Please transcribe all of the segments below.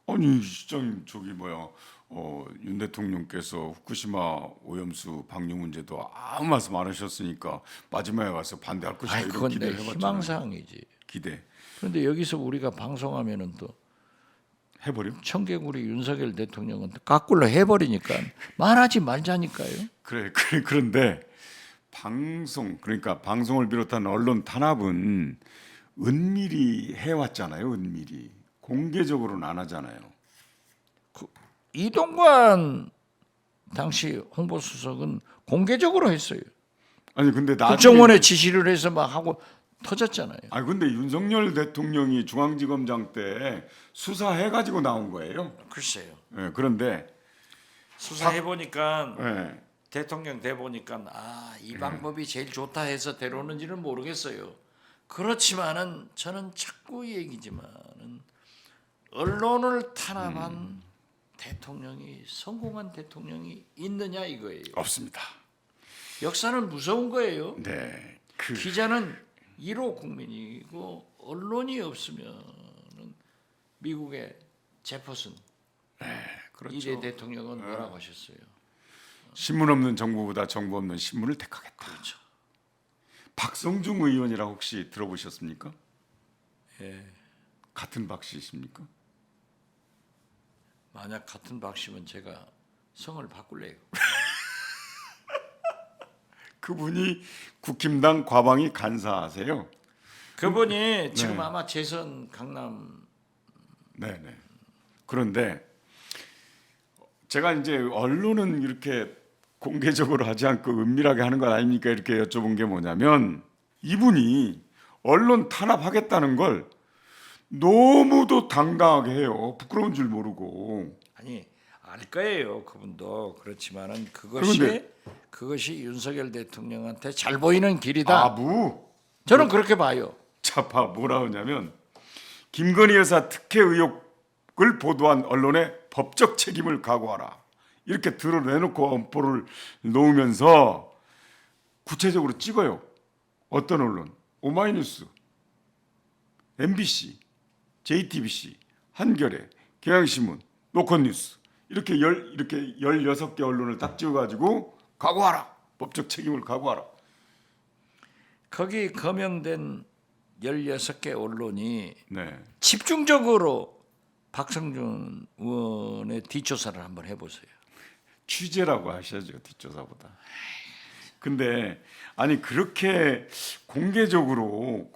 아니 시장님 저기 뭐야 윤 대통령께서 후쿠시마 오염수 방류 문제도 아무 말씀 안 하셨으니까 마지막에 가서 반대할 것이다 아이 이런 그건 내 기대를 해봤잖아요. 희망사항이지. 기대 그런데 여기서 우리가 방송하면은 또 해버림? 청개구리 윤석열 대통령은 거꾸로 해버리니까 말하지 말자니까요. 그런데 그러니까 방송을 비롯한 언론 탄압은 은밀히 해왔잖아요. 은밀히 공개적으로는 안 하잖아요. 이동관 당시 홍보수석은 공개적으로 했어요. 아니 근데 나중에 국정원에 지시를 해서 막 하고 터졌잖아요. 아니 근데 윤석열 대통령이 중앙지검장 때 수사해가지고 나온 거예요. 글쎄요. 예, 그런데 수사해 보니까 예, 대통령 돼 보니까 이 방법이 제일 좋다 해서 데려오는지는 모르겠어요. 그렇지만은 저는 자꾸 얘기지만은 언론을 탄압한 대통령이 성공한 대통령이 있느냐 이거예요. 없습니다. 역사는 무서운 거예요. 네, 기자는 1호 국민이고 언론이 없으면은 미국의 제퍼슨 그렇죠. 1대 대통령은 뭐라고 하셨어요? 신문 없는 정부보다 정부 없는 신문을 택하겠다. 그렇죠. 박성중 의원이라 혹시 들어보셨습니까? 예. 같은 박 씨십니까? 만약 같은 박씨면 제가 성을 바꿀래요. 그분이 국힘당 과방위 간사하세요. 그분이 지금 아마 재선 강남 네네. 그런데 제가 이제 언론은 이렇게 공개적으로 하지 않고 은밀하게 하는 것 아닙니까? 이렇게 여쭤본 게 뭐냐면 이분이 언론 탄압하겠다는 걸 너무도 당당하게 해요. 부끄러운 줄 모르고. 아니 알 거예요. 그분도 그렇지만은 그런데- 그것이 윤석열 대통령한테 잘 보이는 길이다. 아부. 저는 그렇게 봐요. 자파 뭐라 하냐면 김건희 여사 특혜 의혹을 보도한 언론의 법적 책임을 각오하라. 이렇게 드러내놓고 엄포를 놓으면서 구체적으로 찍어요. 어떤 언론? 오마이뉴스, MBC, JTBC, 한겨레, 경향신문, 노컷뉴스 이렇게 16개 언론을 딱 찍어가지고 각오하라. 법적 책임을 각오하라. 거기 거명된 16개 언론이 네. 집중적으로 박성준 의원의 뒷조사를 한번 해보세요. 취재라고 하셔야죠. 뒷조사보다. 근데 아니 그렇게 공개적으로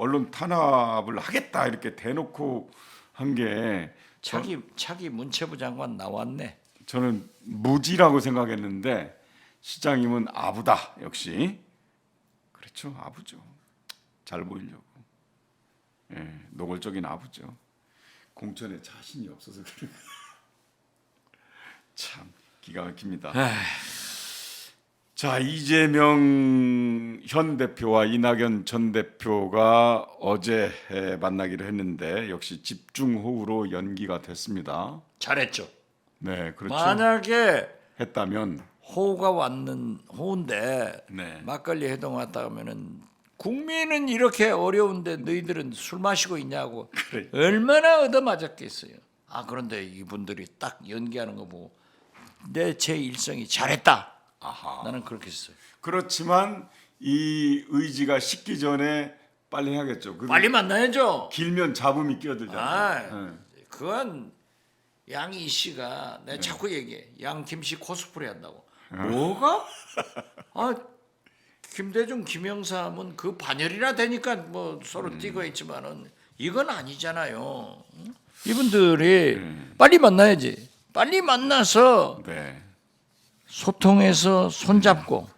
언론 탄압을 하겠다 이렇게 대놓고 한 게 차기 문체부 장관 나왔네. 저는 무지라고 생각했는데 시장님은 아부다 역시. 그렇죠. 아부죠. 잘 보이려고. 예, 노골적인 아부죠. 공천에 자신이 없어서 그래. 참 기가 막힙니다. 자, 이재명 현 대표와 이낙연 전 대표가 어제 만나기로 했는데 역시 집중호우로 연기가 됐습니다. 잘했죠. 네, 그렇죠. 만약에 했다면 호우가 왔는 호우인데 네. 막걸리 해동 왔다 하면은 국민은 이렇게 어려운데 너희들은 술 마시고 있냐고 그래. 얼마나 얻어맞았겠어요. 그런데 이분들이 딱 연기하는 거 보고 제 일성이 잘했다. 아하. 나는 그렇게 했어요. 그렇지만 이 의지가 식기 전에 빨리 해야겠죠. 빨리 만나야죠. 길면 잡음이 끼어들잖아요. 네. 그건 양이 씨가 내가 자꾸 얘기해. 양 김씨 코스프레 한다고. 뭐가? 김대중, 김영삼은 그 반열이나 되니까 뭐 서로 뛰고 있지만은 이건 아니잖아요. 응? 이분들이 빨리 만나야지. 빨리 만나서 네. 소통해서 손잡고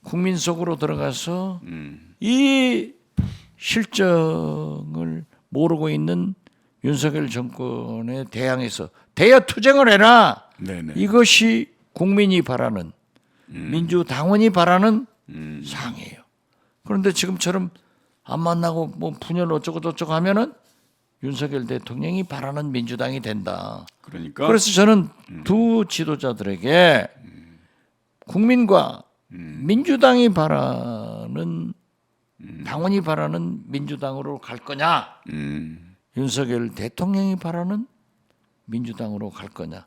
국민 속으로 들어가서 이 실정을 모르고 있는 윤석열 정권에 대항해서 대여 투쟁을 해라. 네네. 이것이 국민이 바라는 민주당원이 바라는 사항이에요. 그런데 지금처럼 안 만나고 뭐 분열 어쩌고 저쩌고 하면은 윤석열 대통령이 바라는 민주당이 된다. 그러니까 그래서 저는 두 지도자들에게 국민과 민주당이 바라는 당원이 바라는 민주당으로 갈 거냐 윤석열 대통령이 바라는 민주당으로 갈 거냐?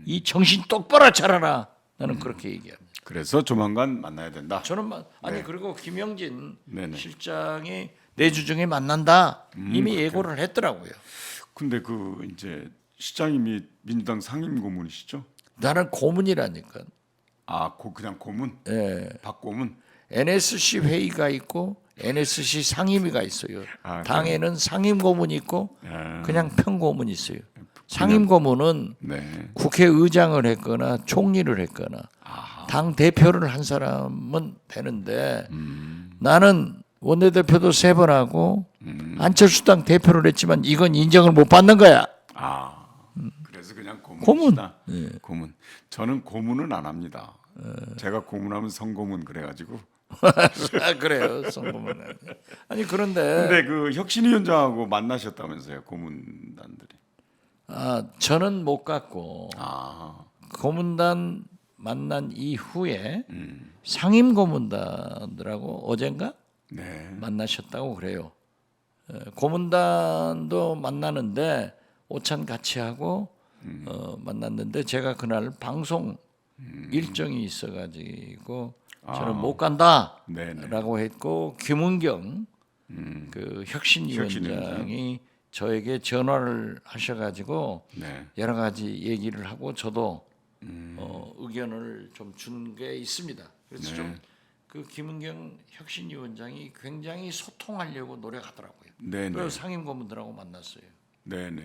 이 정신 똑바로 차려라. 나는 그렇게 얘기합니다. 그래서 조만간 만나야 된다. 저는 아니 네. 그리고 김영진 네네. 실장이 내주 중에 만난다. 이미 예고를 했더라고요. 근데 그 이제 시장님이 민주당 상임 고문이시죠? 나는 고문이라니까. 그냥 고문? 예. 박고문? NSC 회의가 있고 NSC 상임위가 있어요. 당에는 상임 고문이 있고 그냥 평고문이 있어요. 상임 고문은 네. 국회의장을 했거나 총리를 했거나 당 대표를 한 사람은 되는데 나는 원내대표도 3번 하고 안철수당 대표를 했지만 이건 인정을 못 받는 거야. 그래서 그냥 고문. 고문이시다. 고문. 저는 고문은 안 합니다. 제가 고문하면 성고문 그래가지고. 그래요, 성고문. 아니 그런데 근데 그 혁신위원장하고 만나셨다면서요, 고문단들이. 저는 못 갔고 고문단 만난 이후에 상임 고문단들하고 어젠가 네. 만나셨다고 그래요. 고문단도 만나는데 오찬 같이 하고 만났는데 제가 그날 방송 일정이 있어가지고 저는 못 간다라고 했고 김은경 그 혁신위원장이 저에게 전화를 하셔가지고 네. 여러 가지 얘기를 하고 저도 의견을 좀 준 게 있습니다. 그래서 네. 좀 그 김은경 혁신위원장이 굉장히 소통하려고 노력하더라고요. 네네. 그래서 상임 고문들하고 만났어요. 네네.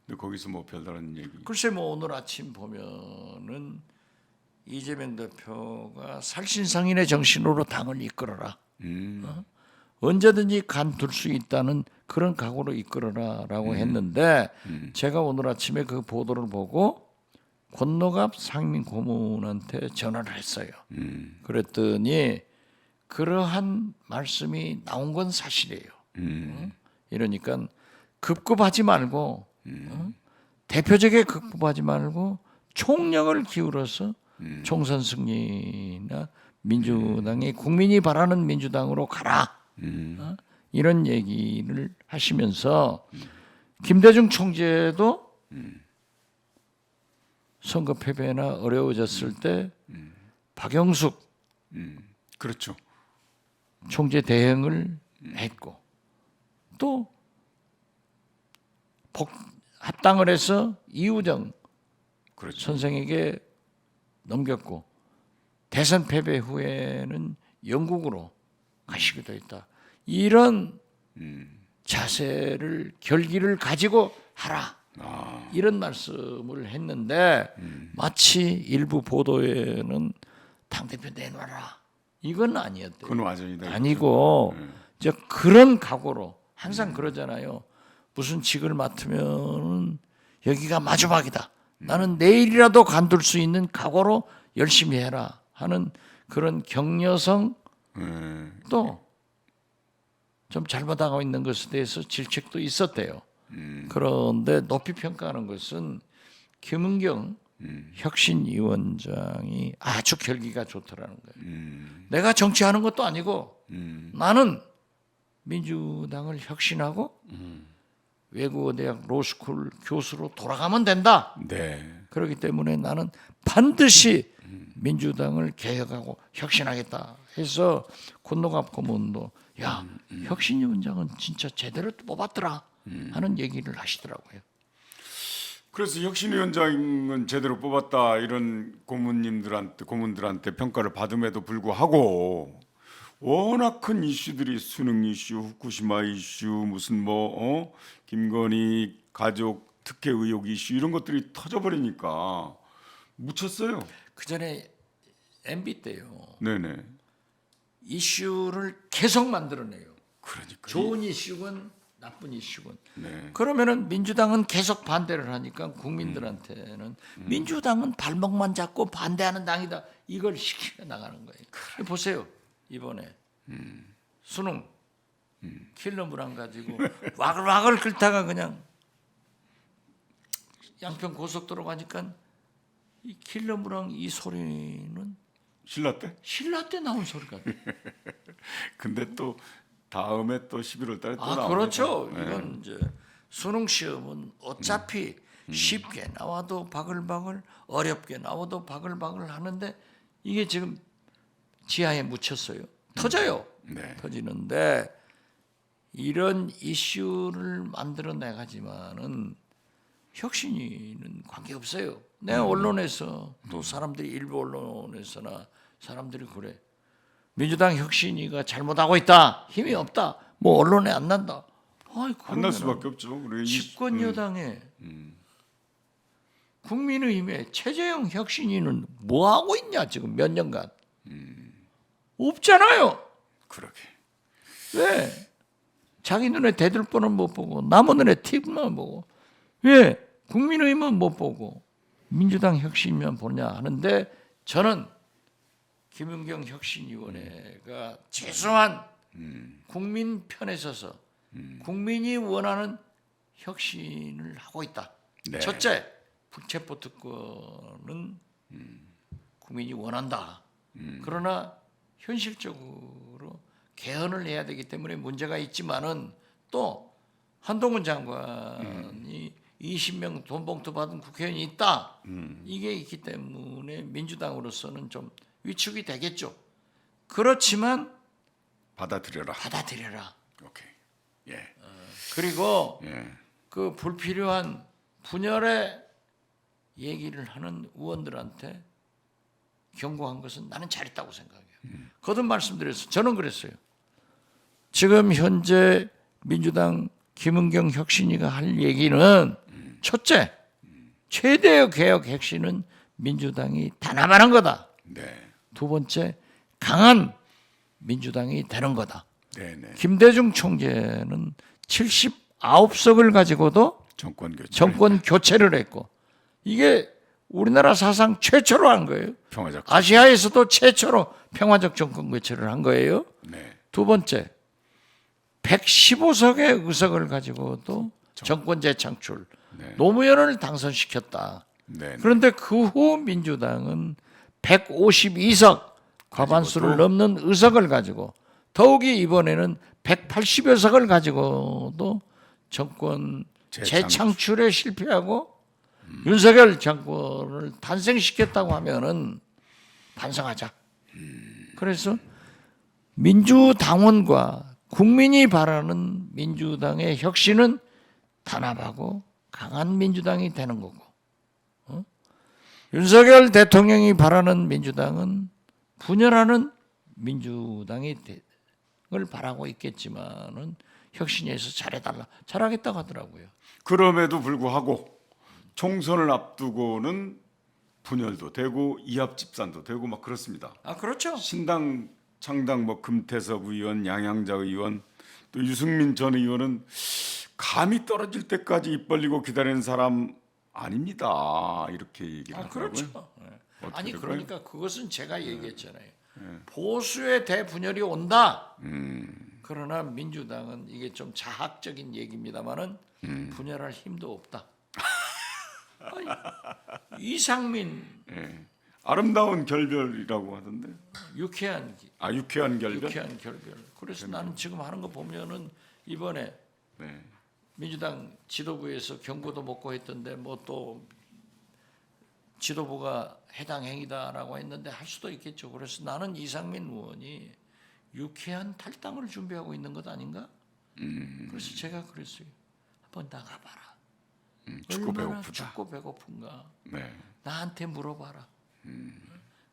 근데 거기서 뭐 별다른 얘기. 글쎄 뭐 오늘 아침 보면은 이재명 대표가 살신성인의 정신으로 당을 이끌어라. 언제든지 간둘 수 있다는 그런 각오로 이끌어라라고 했는데 제가 오늘 아침에 그 보도를 보고 권노갑 상임 고문한테 전화를 했어요. 그랬더니 그러한 말씀이 나온 건 사실이에요. 이러니까 급급하지 말고 대표적에 급급하지 말고 총력을 기울여서 총선 승리나 민주당이 국민이 바라는 민주당으로 가라. 이런 얘기를 하시면서 김대중 총재도 선거 패배나 어려워졌을 때 박영숙 그렇죠. 총재 대행을 했고 또 합당을 해서 이우정 그렇죠. 선생에게 넘겼고 대선 패배 후에는 영국으로 가시기도 했다. 이런 자세를 결기를 가지고 하라. 이런 말씀을 했는데 마치 일부 보도에는 당대표 내놔라. 이건 아니었대요. 그건 완전히다. 아니고 이제 그런 각오로 항상 그러잖아요. 무슨 직을 맡으면 여기가 마지막이다. 나는 내일이라도 간둘 수 있는 각오로 열심히 해라 하는 그런 격려성 또 좀 잘못하고 있는 것에 대해서 질책도 있었대요. 그런데 높이 평가하는 것은 김은경 혁신위원장이 아주 결기가 좋더라는 거예요. 내가 정치하는 것도 아니고 나는 민주당을 혁신하고 외국어대학 로스쿨 교수로 돌아가면 된다. 네. 그렇기 때문에 나는 반드시 민주당을 개혁하고 혁신하겠다 해서 권노갑 고문도 야 혁신위원장은 진짜 제대로 뽑았더라 하는 얘기를 하시더라고요. 그래서 혁신위원장은 제대로 뽑았다 이런 고문들한테 평가를 받음에도 불구하고 워낙 큰 이슈들이 수능 이슈, 후쿠시마 이슈, 무슨 김건희 가족 특혜 의혹 이슈 이런 것들이 터져버리니까 묻혔어요. 그 전에 MB 때요. 네네. 이슈를 계속 만들어내요. 그러니까 좋은 이슈건 나쁜 이슈건. 네. 그러면은 민주당은 계속 반대를 하니까 국민들한테는 민주당은 발목만 잡고 반대하는 당이다. 이걸 시켜 나가는 거예요. 보세요. 이번에 수능 킬러 물안 가지고 와글와글 긁다가 그냥 양평 고속도로 가니까 이 킬러 물랑 이 소리는 신라 때? 신라 때 나온 소리 같아. 근데 또 다음에 또 11월 달에 또 나옵니다. 그렇죠. 네. 이건 이제 수능 시험은 어차피 쉽게 나와도 바글바글, 어렵게 나와도 바글바글 하는데 이게 지금 지하에 묻혔어요. 터져요. 네. 터지는데 이런 이슈를 만들어내가지만은 혁신위는 관계 없어요. 내 언론에서 또 사람들이 일부 언론에서나 사람들이 그래. 민주당 혁신위가 잘못하고 있다. 힘이 없다. 뭐 언론에 안 난다. 안 날 수밖에 없죠. 그래, 집권 여당의 국민의힘의 최재형 혁신위는 뭐 하고 있냐 지금 몇 년간 없잖아요. 그러게. 왜? 자기 눈에 대들보는 못 보고 남의 눈에 팁만 보고 왜 국민의힘은 못 보고 민주당 혁신위만 보냐 하는데 저는 김은경 혁신위원회가 최소한 국민 편에 서서 국민이 원하는 혁신을 하고 있다. 네. 첫째, 불체포 특권은 국민이 원한다. 그러나 현실적으로 개헌을 해야 되기 때문에 문제가 있지만은 또 한동훈 장관이 20명 돈봉투 받은 국회의원이 있다. 이게 있기 때문에 민주당으로서는 좀 위축이 되겠죠. 그렇지만 받아들여라. 오케이. 예. 그리고 예. 그 불필요한 분열의 얘기를 하는 의원들한테 경고한 것은 나는 잘했다고 생각해요. 거듭 말씀드렸어요. 저는 그랬어요. 지금 현재 민주당 김은경 혁신위가 할 얘기는 첫째, 최대의 개혁 핵심은 민주당이 단합하는 거다. 네. 두 번째, 강한 민주당이 되는 거다. 네, 네. 김대중 총재는 79석을 가지고도 정권 교체를 했고 이게 우리나라 사상 최초로 한 거예요. 평화적 아시아에서도 최초로 평화적 정권 교체를 한 거예요. 네. 두 번째, 115석의 의석을 가지고도 정권 재창출, 네. 노무현을 당선시켰다. 네. 그런데 그 후 민주당은 152석 과반수를 넘는 의석을 가지고 더욱이 이번에는 180여 석을 가지고도 정권 재창출에 실패하고 윤석열 정권을 탄생시켰다고 하면은 반성하자. 그래서 민주당원과 국민이 바라는 민주당의 혁신은 단합하고 강한 민주당이 되는 거고, 윤석열 대통령이 바라는 민주당은 분열하는 민주당이 을 바라고 있겠지만은 혁신위에서 잘해달라, 잘하겠다고 하더라고요. 그럼에도 불구하고 총선을 앞두고는 분열도 되고 이합 집산도 되고 막 그렇습니다. 그렇죠. 신당 창당 뭐 금태섭 의원, 양양자 의원, 또 유승민 전 의원은 감이 떨어질 때까지 입 벌리고 기다리는 사람 아닙니다. 이렇게 얘기를 하더라고요. 그렇죠. 아니 될까요? 그러니까 그것은 제가 얘기했잖아요. 보수의 대분열이 온다. 그러나 민주당은 이게 좀 자학적인 얘기입니다만은 분열할 힘도 없다. 아니, 이상민 예. 아름다운 결별이라고 하던데. 유쾌한 유쾌한 결별. 유쾌한 결별. 그래서 나는 지금 하는 거 보면은 이번에 네. 민주당 지도부에서 경고도 먹고 했던데 뭐 또 지도부가 해당 행위다라고 했는데 할 수도 있겠죠. 그래서 나는 이상민 의원이 유쾌한 탈당을 준비하고 있는 것 아닌가? 그래서 제가 그랬어요. 한번 나가봐라. 죽고 얼마나 배고프다. 죽고 배고픈가? 네. 나한테 물어봐라.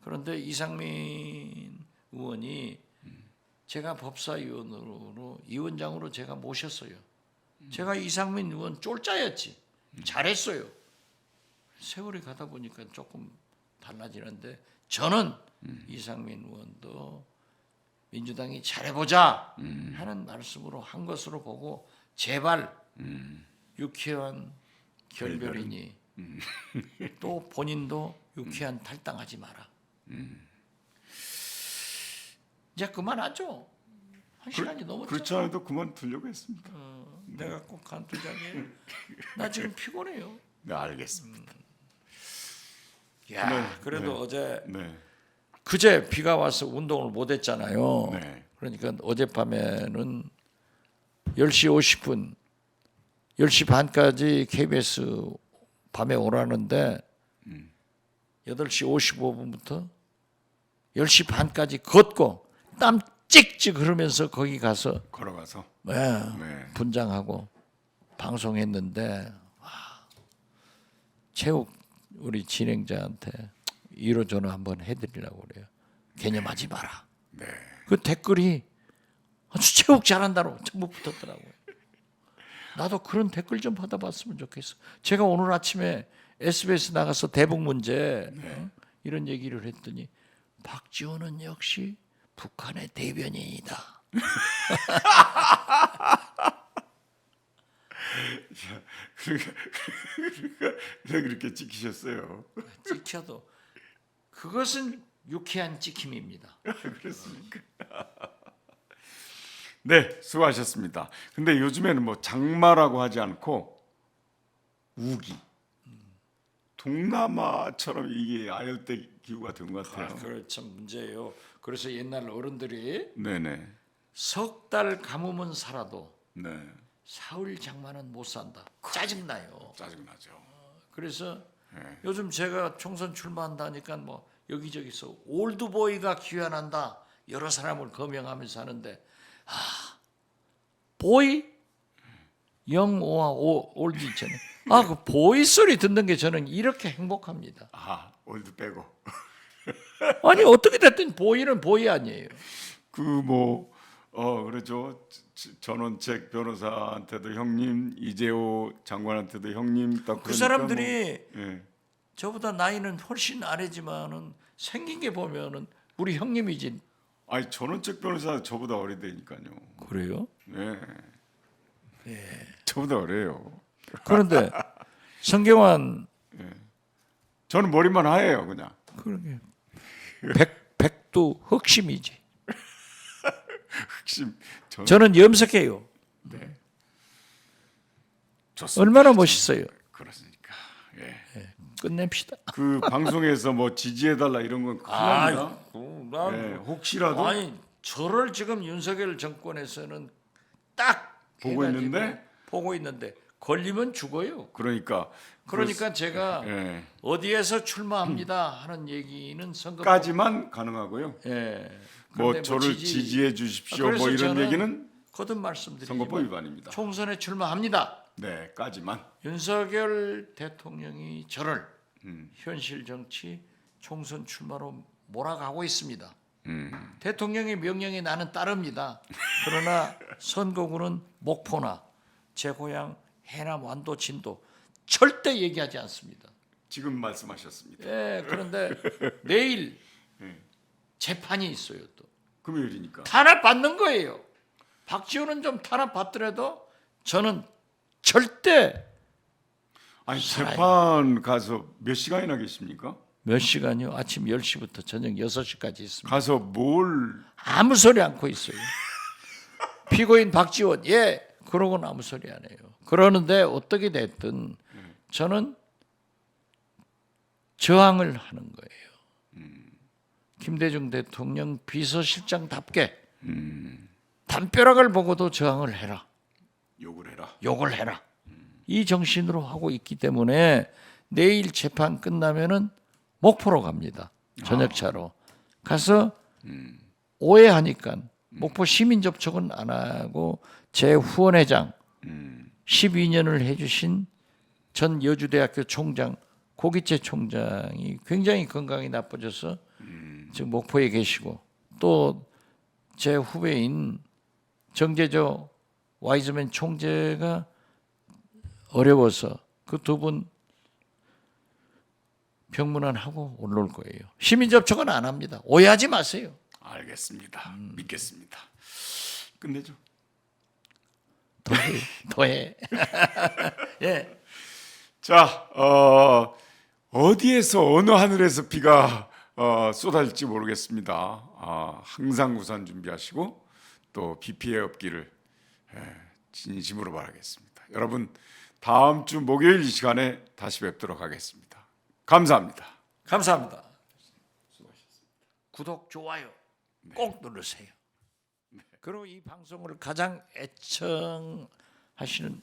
그런데 이상민 의원이 제가 법사위원으로 위원장으로 제가 모셨어요. 제가 이상민 의원 쫄자였지. 잘했어요. 세월이 가다 보니까 조금 달라지는데 저는 이상민 의원도 민주당이 잘해보자 하는 말씀으로 한 것으로 보고 제발 유쾌한 결별이니 또 본인도 유쾌한 탈당하지 마라. 이제 그만하죠. 한 시간이 넘었잖아. 그렇지 않아도 그만두려고 했습니다. 내가 꼭 간투장에 나 지금 피곤해요. 네, 알겠습니다. 야, 그래도 어제 네. 그제 비가 와서 운동을 못 했잖아요. 네. 그러니까 어젯밤에는 10시 50분, 10시 반까지 KBS 밤에 오라는데 8시 55분부터 10시 반까지 걷고 땀 찍찍 흐르면서 거기 가서 걸어가서. 네, 분장하고 방송했는데 체육 우리 진행자한테 1호 전화 한번 해드리려고 그래요. 개념하지 마라. 네. 그 댓글이 아주 체육 잘한다고 전부 붙었더라고요. 나도 그런 댓글 좀 받아봤으면 좋겠어. 제가 오늘 아침에 SBS 나가서 대북 문제 이런 얘기를 했더니 박지원은 역시 북한의 대변인이다. 그러니까 왜 그렇게 찍히셨어요? 찍혀도 그것은 유쾌한 찍힘입니다. 그렇습니까? 네, 수고하셨습니다. 근데 요즘에는 뭐 장마라고 하지 않고 우기, 동남아처럼 이게 아열대 기후가 된 것 같아요. 그래 참 문제예요. 그래서 옛날 어른들이 네네. 석 달 가뭄은 살아도 네. 사흘 장마는 못 산다. 짜증나요. 짜증나죠. 그래서 네. 요즘 제가 총선 출마한다니까 뭐 여기저기서 올드보이가 귀환한다. 여러 사람을 거명하면서 하는데 보이? 영오와 올드 있잖아요. 그 보이 소리 듣는 게 저는 이렇게 행복합니다. 올드 빼고. 아니 어떻게 됐든 보이는 보이 아니에요. 그렇죠. 전원책 변호사한테도 형님, 이재호 장관한테도 형님. 딱 그 사람들이 예. 저보다 나이는 훨씬 아래지만은 생긴 게 보면은 우리 형님이지. 아니 전원책 변호사 저보다 어리다니까요. 그래요? 네. 저보다 어려요. 그런데 성경환 저는 머리만 하얘요, 그냥. 그러게 백도 흑심이지. 흑심. 저는 염색해요. 좋습니다. 얼마나 멋있어요. 그렇습니까? 예. 끝냅시다. 그 방송에서 뭐 지지해달라 이런 건 큰일 납니다. 예, 혹시라도 아니 저를 지금 윤석열 정권에서는 딱 보고 해가지고 있는데? 보고 있는데 걸리면 죽어요. 그러니까 제가 예. 어디에서 출마합니다 하는 얘기는 선거 까지만 가능하고요. 예. 뭐 그런데 저를 지지해 주십시오. 그래서 뭐 이런 저는 얘기는 거듭 말씀드리지만 선거법 위반입니다. 총선에 출마합니다. 네, 까지만. 윤석열 대통령이 저를 현실 정치 총선 출마로 몰아가고 있습니다. 대통령의 명령에 나는 따릅니다. 그러나 선거구는 목포나 제 고향 해남 완도 진도 절대 얘기하지 않습니다. 지금 말씀하셨습니다. 예, 그런데 내일 재판이 있어요. 또 금요일이니까. 탄압 받는 거예요. 박지원은 좀 탄압 받더라도 저는 절대 아니 재판 가서 몇 시간이나 계십니까? 몇 시간이요? 아침 10시부터 저녁 6시까지 있습니다. 가서 뭘 아무 소리 않고 있어요. 피고인 박지원 그러고는 아무 소리 안 해요. 그러는데 어떻게 됐든 저는 저항을 하는 거예요. 김대중 대통령 비서실장답게 담벼락을 보고도 저항을 해라. 욕을 해라. 이 정신으로 하고 있기 때문에 내일 재판 끝나면은 목포로 갑니다. 저녁차로 가서 오해하니까 목포 시민 접촉은 안 하고 제 후원회장 12년을 해주신 전 여주대학교 총장 고기채 총장이 굉장히 건강이 나빠져서 지금 목포에 계시고 또 제 후배인 정재조 와이즈맨 총재가 어려워서 그 두 분 병문안하고 올라올 거예요. 시민 접촉은 안 합니다. 오해하지 마세요. 알겠습니다. 믿겠습니다. 끝내죠. 더해. 예. 자, 어디에서 어느 하늘에서 비가 쏟아질지 모르겠습니다. 항상 우산 준비하시고 또 비 피해 없기를 진심으로 바라겠습니다. 여러분 다음 주 목요일 이 시간에 다시 뵙도록 하겠습니다. 감사합니다. 감사합니다. 구독, 좋아요 꼭 누르세요. 그리고 이 방송을 가장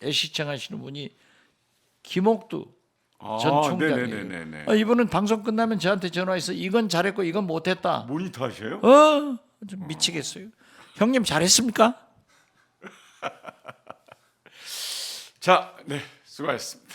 애시청하시는 분이 김옥두 전 총장이에요. 네네네네. 이분은 방송 끝나면 저한테 전화해서 이건 잘했고 이건 못했다. 모니터 하셔요? 좀 미치겠어요. 형님 잘했습니까? 자, 네, 수고하셨습니다.